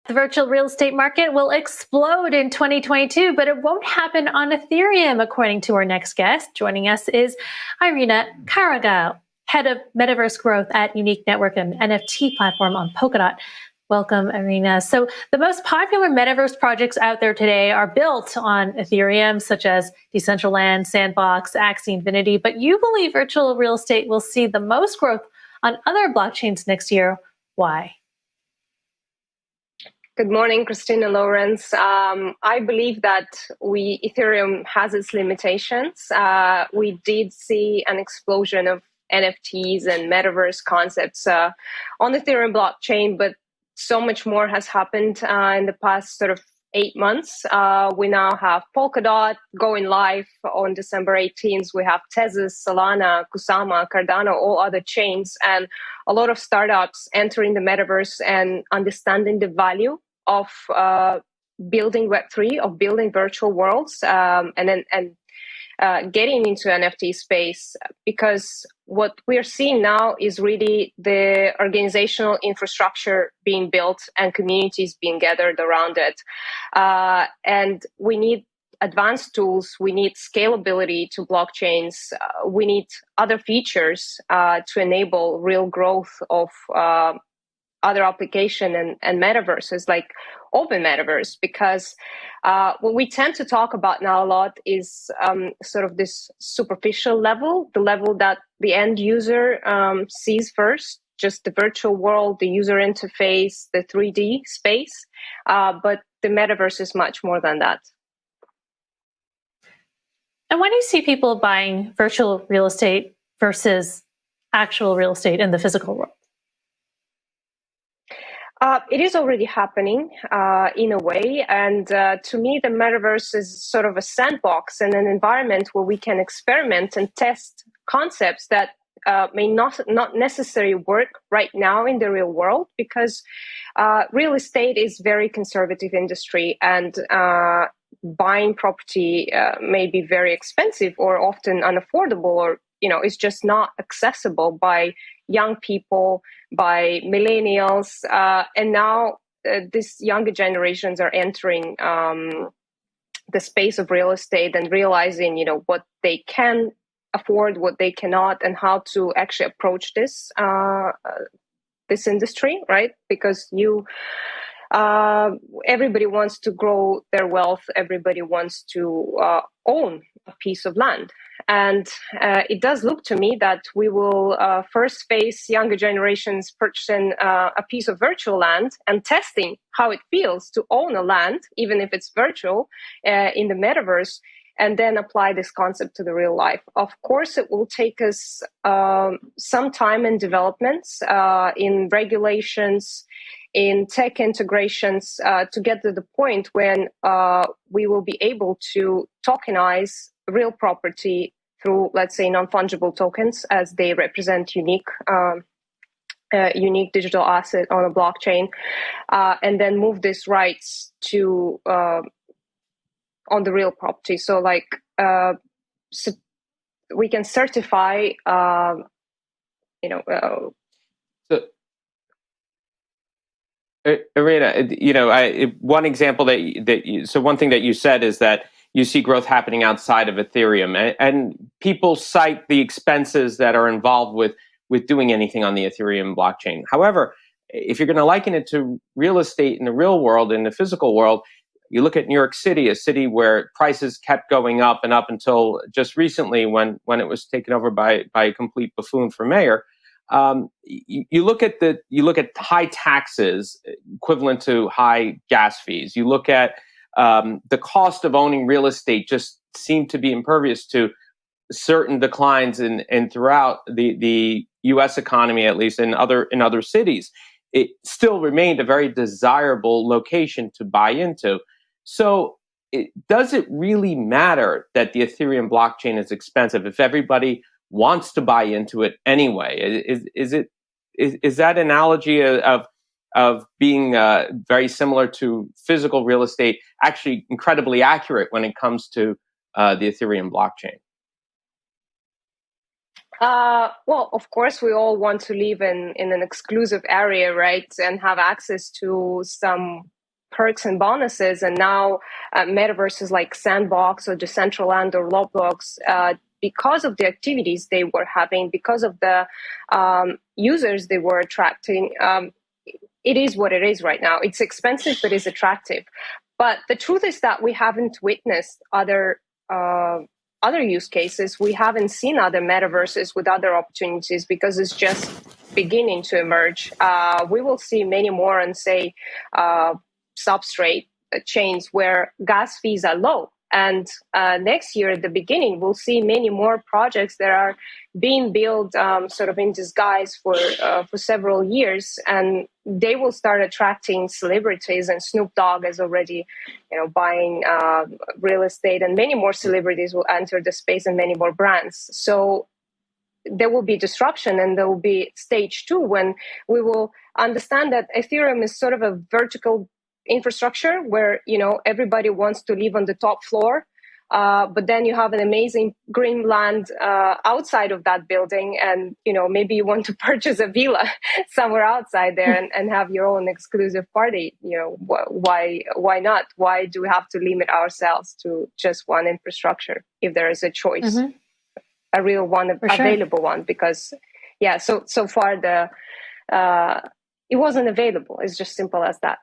The virtual real estate market will explode in 2022, but it won't happen on Ethereum, according to our next guest. Joining us is Irina Karagyaur, head of Metaverse Growth at Unique Network, an NFT platform on Polkadot. Welcome, Irina. So the most popular metaverse projects out there today are built on Ethereum, such as Decentraland, Sandbox, Axie Infinity, but you believe virtual real estate will see the most growth on other blockchains next year. Why? Good morning, Christina Lawrence. I believe that Ethereum has its limitations. We did see an explosion of NFTs and metaverse concepts on the Ethereum blockchain, but so much more has happened in the past sort of 8 months. We now have Polkadot going live on December 18th. We have Tezos, Solana, Kusama, Cardano, all other chains, and a lot of startups entering the metaverse and understanding the value of building Web3, of building virtual worlds, and getting into NFT space, because what we're seeing now is really the organizational infrastructure being built and communities being gathered around it. And we need advanced tools, we need scalability to blockchains, we need other features to enable real growth of other application and metaverses, like open metaverse, because what we tend to talk about now a lot is sort of this superficial level, the level that the end user sees first, just the virtual world, the user interface, the 3D space. But the metaverse is much more than that. And when do you see people buying virtual real estate versus actual real estate in the physical world? It is already happening in a way. And to me, the metaverse is sort of a sandbox and an environment where we can experiment and test concepts that may not necessarily work right now in the real world, because real estate is very conservative industry, and buying property may be very expensive or often unaffordable, or it's just not accessible by young people, by millennials, and now these younger generations are entering the space of real estate and realizing, what they can afford, what they cannot, and how to actually approach this industry, right? Because everybody wants to grow their wealth, everybody wants to own a piece of land. And it does look to me that we will first face younger generations purchasing a piece of virtual land and testing how it feels to own a land, even if it's virtual, in the metaverse, and then apply this concept to the real life. Of course, it will take us some time in developments, in regulations, in tech integrations, to get to the point when we will be able to tokenize real property through, let's say, non-fungible tokens, as they represent unique digital asset on a blockchain, and then move these rights to on the real property. So, we can certify, Irina, one example one thing that you said is that you see growth happening outside of Ethereum, and people cite the expenses that are involved with doing anything on the Ethereum blockchain. However, if you're going to liken it to real estate in the real world, in the physical world, you look at New York City, a city where prices kept going up and up until just recently when it was taken over by a complete buffoon for mayor. You look at high taxes equivalent to high gas fees. You look at the cost of owning real estate just seemed to be impervious to certain declines in throughout the U.S. economy, at least in other cities. It still remained a very desirable location to buy into. So does it really matter that the Ethereum blockchain is expensive if everybody wants to buy into it anyway? Is that analogy of being very similar to physical real estate actually incredibly accurate when it comes to the Ethereum blockchain? Well, of course, we all want to live in an exclusive area, right? And have access to some perks and bonuses, and now metaverses like Sandbox or Decentraland or Roblox, because of the activities they were having, because of the users they were attracting, it is what it is right now. It's expensive, but it's attractive. But the truth is that we haven't witnessed other use cases. We haven't seen other metaverses with other opportunities because it's just beginning to emerge. We will see many more on, say, substrate chains where gas fees are low. And next year, at the beginning, we'll see many more projects that are being built sort of in disguise for several years, and they will start attracting celebrities. And Snoop Dogg is already, buying real estate, and many more celebrities will enter the space, and many more brands. So there will be disruption, and there will be stage 2 when we will understand that Ethereum is sort of a vertical infrastructure where everybody wants to live on the top floor, but then you have an amazing green land outside of that building, and maybe you want to purchase a villa somewhere outside there and have your own exclusive party. Why not? Why do we have to limit ourselves to just one infrastructure if there is a choice, a real one, available one? Because so far it wasn't available. It's just simple as that.